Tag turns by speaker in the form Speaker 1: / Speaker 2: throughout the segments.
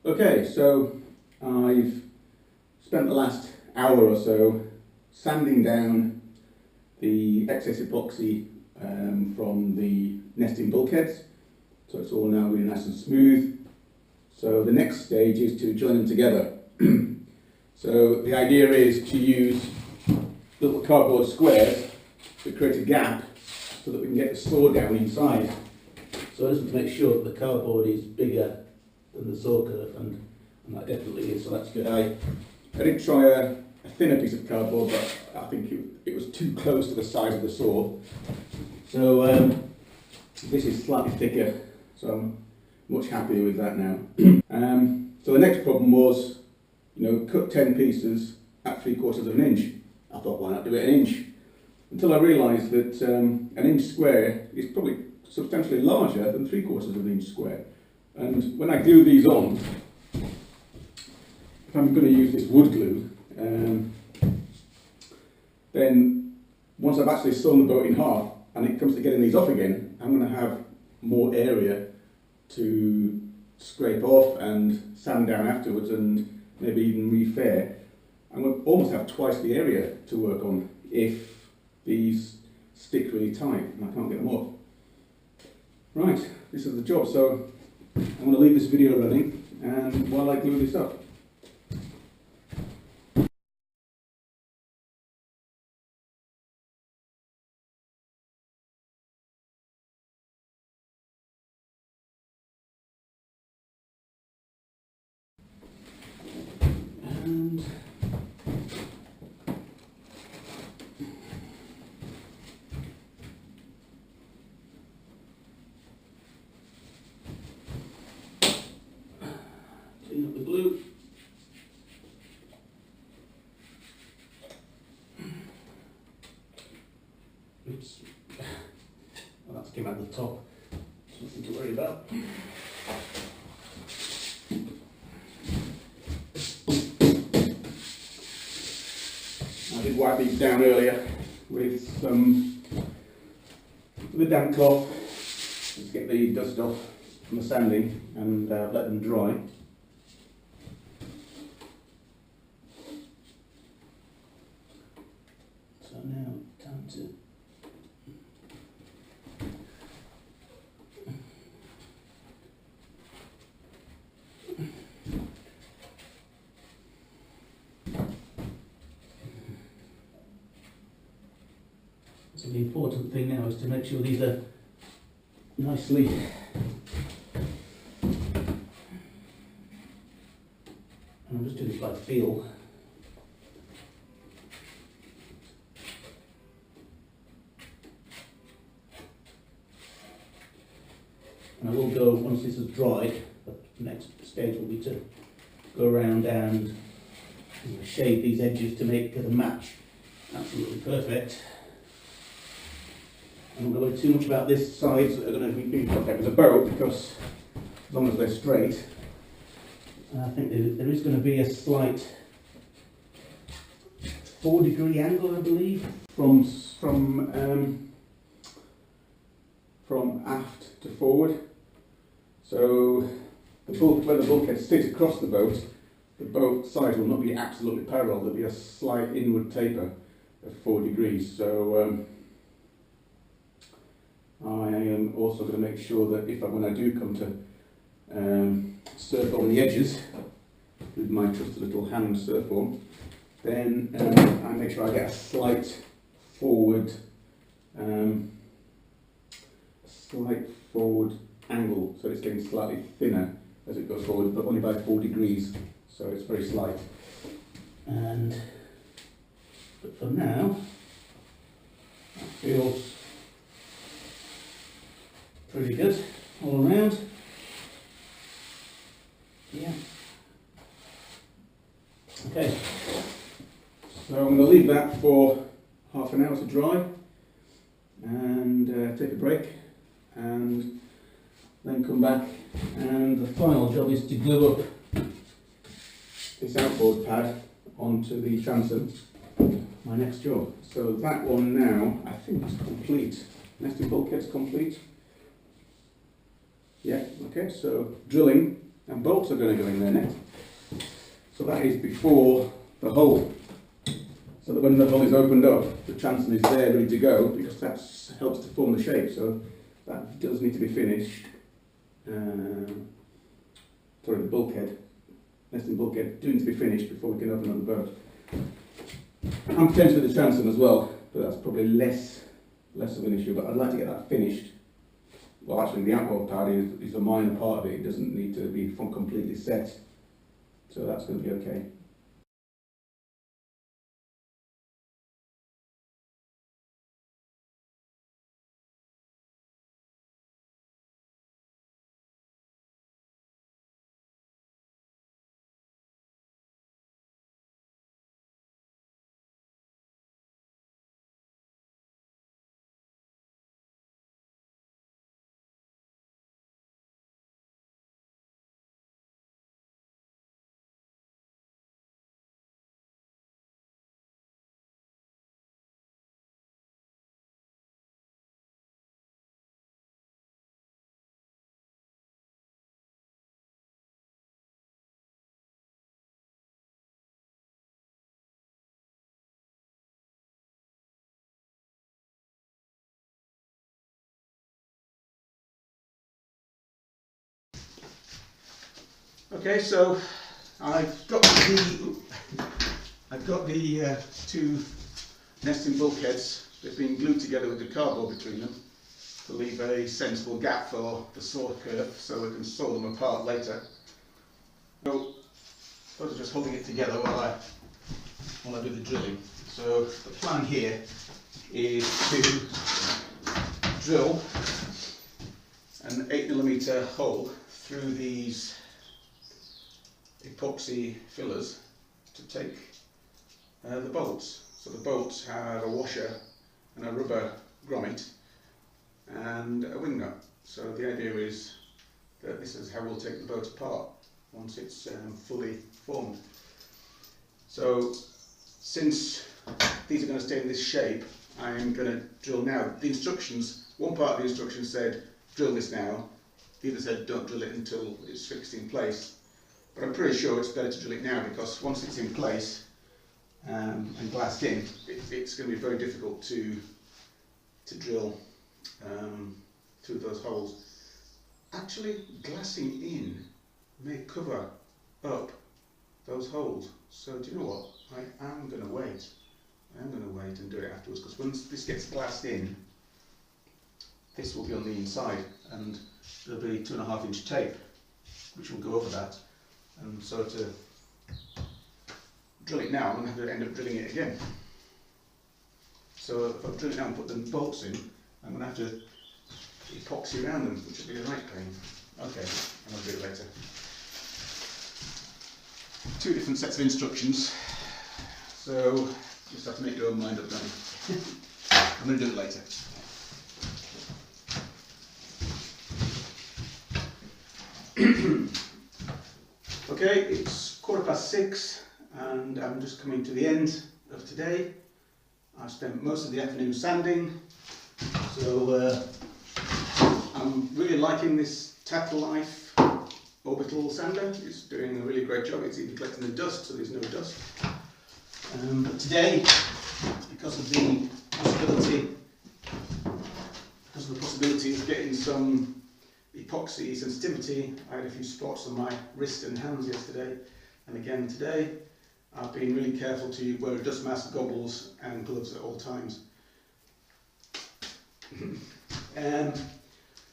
Speaker 1: Okay, so I've spent the last hour or so sanding down the excess epoxy from the nesting bulkheads, so it's all now really nice and smooth. So the next stage is to join them together. So the idea is to use little cardboard squares to create a gap so that we can get the saw down inside. So I just want to make sure that the cardboard is bigger than the saw curve, and that definitely is, so that's good. I did try a thinner piece of cardboard, but I think it was too close to the size of the saw. So this is slightly thicker, so I'm much happier with that now. So the next problem was, cut 10 pieces at 3/4 of an inch. I thought, why not do it an inch? Until I realised that an inch square is probably substantially larger than 3/4 of an inch square. And when I glue these on, if I'm going to use this wood glue, then once I've actually sawn the boat in half and it comes to getting these off again, I'm going to have more area to scrape off and sand down afterwards and maybe even refair. I'm going to almost have twice the area to work on if these stick really tight and I can't get them off. Right, this is the job, so I'm going to leave this video running and while I glue this up. And clean up the glue. Oops. Well, that's came out the top. Nothing to worry about. I did wipe these down earlier with a damp cloth. Just get the dust off from the sanding and let them dry. So now time to So the important thing now is to make sure these are nicely I'm just doing this by feel. And I will go, once this is dried, the next stage will be to go around and shade these edges to make the match absolutely perfect. I don't worry too much about this sides that are going to be in contact with the boat, because as long as they're straight, I think there is going to be a slight 4-degree angle, I believe, from aft to forward. So when the bulkhead sits across the both sides will not be absolutely parallel. There'll be a slight inward taper of 4 degrees. So I am also going to make sure that when I do come to surf on the edges with my trusty little hand surf form, then I make sure I get a slight forward angle, so it's getting slightly thinner as it goes forward, but only by 4 degrees, so it's very slight. But for now, that feels pretty good all around. Yeah. Okay. So I'm going to leave that for half an hour to dry and take a break and then come back, and the final job is to glue up this outboard pad onto the transom, my next job. So that one now I think is complete. Nesting bulkhead's complete. Yeah, okay, so drilling and bolts are going to go in there next. So that is before the hull, so that when the hull is opened up, the chancel is there ready to go, because that helps to form the shape. So that does need to be finished. Sorry, the bulkhead, nesting bulkhead, do need to be finished before we can open up the boat. And potentially the chancel as well, but that's probably less of an issue. But I'd like to get that finished. Well, actually, the outboard pad is a minor part of it. It doesn't need to be completely set, so that's going to be okay. Okay, so I've got the two nesting bulkheads. They've been glued together with the cardboard between them to leave a sensible gap for the saw curve, so we can saw them apart later. So I was just holding it together while I do the drilling. So the plan here is to drill an 8mm hole through these epoxy fillers to take the bolts. So the bolts have a washer and a rubber grommet and a wing nut. So the idea is that this is how we'll take the boat apart once it's fully formed. So since these are going to stay in this shape, I'm going to drill now. The instructions, one part of the instructions said drill this now, the other said don't drill it until it's fixed in place. But I'm pretty sure it's better to drill it now, because once it's in place and glassed in, it's going to be very difficult to drill through those holes. Actually, glassing in may cover up those holes. So do you know what? I am going to wait. I am going to wait and do it afterwards, because once this gets glassed in, this will be on the inside, and there'll be 2.5-inch tape which will go over that. And so to drill it now, I'm going to have to end up drilling it again. So if I drill it now and put the bolts in, I'm going to have to epoxy around them, which will be a right pain. Okay, and I'll do it later. Two different sets of instructions, so just have to make your own mind up, don't you? I'm going to do it later. Okay, it's 6:15 and I'm just coming to the end of today. I've spent most of the afternoon sanding, so I'm really liking this Tackle Life orbital sander. It's doing a really great job. It's even collecting the dust, so there's no dust. But today, because of the possibility of getting some epoxy sensitivity, I had a few spots on my wrist and hands yesterday, and again today. I've been really careful to wear a dust mask, goggles and gloves at all times.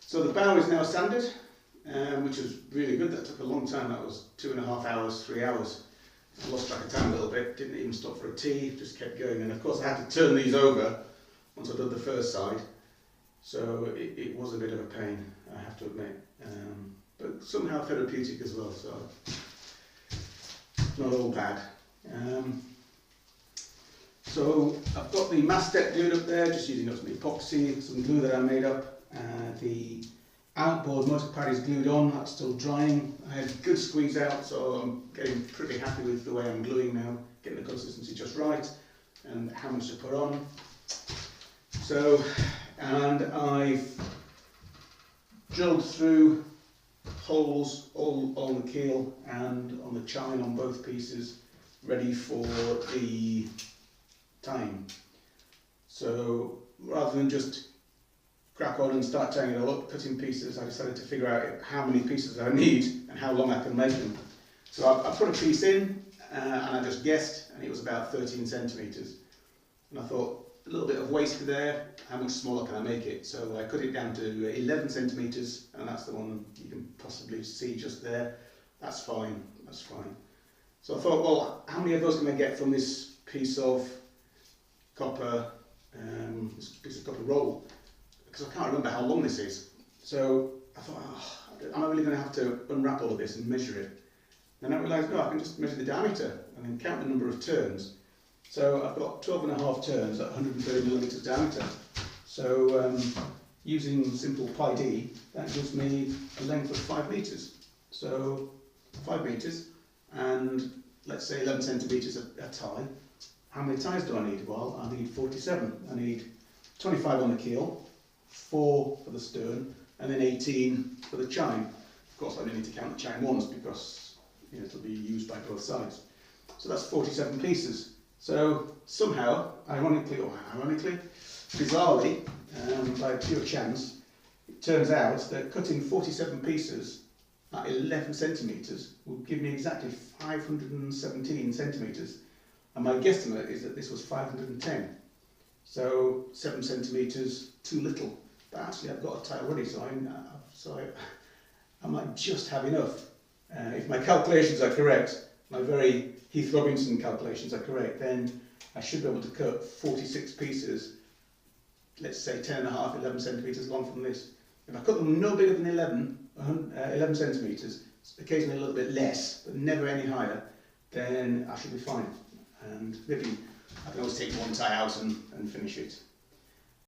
Speaker 1: So the bow is now sanded, which is really good. That took a long time. That was 2.5 hours, 3 hours. I lost track of time a little bit, didn't even stop for a tea, just kept going. And of course I had to turn these over once I did the first side. So it was a bit of a pain, I have to admit, but somehow therapeutic as well, so it's not all bad. So I've got the mast deck glued up there, just using up some epoxy, some glue that I made up. The outboard motor pad is glued on, that's still drying. I had good squeeze out, so I'm getting pretty happy with the way I'm gluing now, getting the consistency just right, and how much to put on. So, and I've drilled through holes all on the keel and on the chine on both pieces, ready for the tying. So rather than just crack on and start tying it all up, cutting pieces, I decided to figure out how many pieces I need and how long I can make them. So I put a piece in and I just guessed, and it was about 13 centimetres. And I thought, a little bit of waste there, how much smaller can I make it? So I cut it down to 11 centimetres, and that's the one you can possibly see just there. That's fine, that's fine. So I thought, well, how many of those can I get from this piece of copper, roll? Because I can't remember how long this is. So I thought, oh, am I really going to have to unwrap all of this and measure it? Then I realised, no, I can just measure the diameter and then count the number of turns. So I've got 12.5 turns at 130 millimetres diameter. So using simple pi d, that gives me a length of 5 metres. So 5 metres and let's say 11 centimetres a tie. How many ties do I need? Well, I need 47. I need 25 on the keel, 4 for the stern, and then 18 for the chine. Of course, I don't need to count the chine once because it'll be used by both sides. So that's 47 pieces. So somehow, ironically or bizarrely, by pure chance, it turns out that cutting 47 pieces at 11 centimetres would give me exactly 517 centimetres. And my guesstimate is that this was 510. So 7 centimetres too little. But actually I've got a tie already, so I might just have enough. If my calculations are correct, my very Heath Robinson calculations are correct, then I should be able to cut 46 pieces, let's say 10.5, 11 centimetres long from this. If I cut them no bigger than 11 centimetres, occasionally a little bit less, but never any higher, then I should be fine. And maybe I can always take one tie out and finish it.